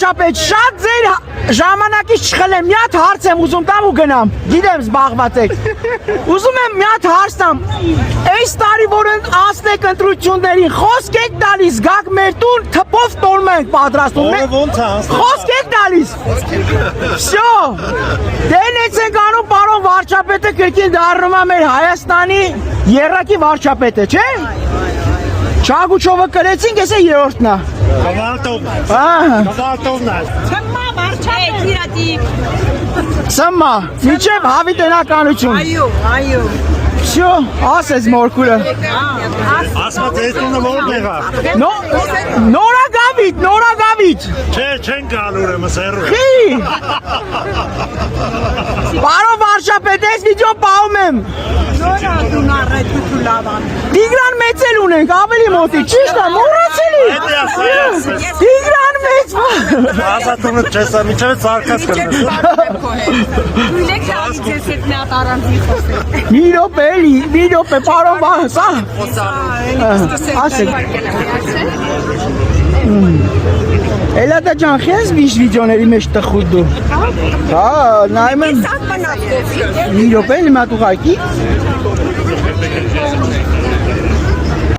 վարչապետ, շատ ձեր ժամանակից չխլեմ, մի հատ հարց եմ ուզում տամ ու գնամ, գիտեմ զբաղված եք, ուզում եմ մի հատ հարց տամ, այս տարի որ անցնեք ընտրություններին, խոսք եք տալիս, գաք մեր տուն, թփով տոլմա ենք պատրաստում, խոսք եք տալիս, վсё, դեն էց ենք անում պարոն վարչապետը կրկին դառնում է մեր Հայաստանի երրակի վարչապետը, չէ? Չագուչովը կրեցինք, ես է երորդն է։ Կվալտովն է։ Չմա վարչապետ։ Սմա, միջև հավիտենականություն։ Այո։ Վсё, ասես մորքուրը։ Ասմա ձեզնունը ո՞րն եղավ։ Նորագավիթ։ Չէ, չեն գալու եմ սերու։ Խի։ Պարոն վարչապետ, ես վիդեո պահում եմ։ Նորադուն առայթություն լավան։ Տիգրան մեծ էլ ունենք, ավելի մոտիկ, ճիշտ է, մոռացել եք։ Տիգրան մեծ։ Ազատունը չեսա, միջև է ծարկած կրնես։ Ույլեք հալից ես հետ մի հատ առանձի խոսել։ Մի րոպե, պարոն վարսա։ Ասեք։ Էլադա ջան, խես վիդեոների մեջ տխուր դու։ Հա, նայում եմ։ Մի րոպե, մի հատ ուղակի։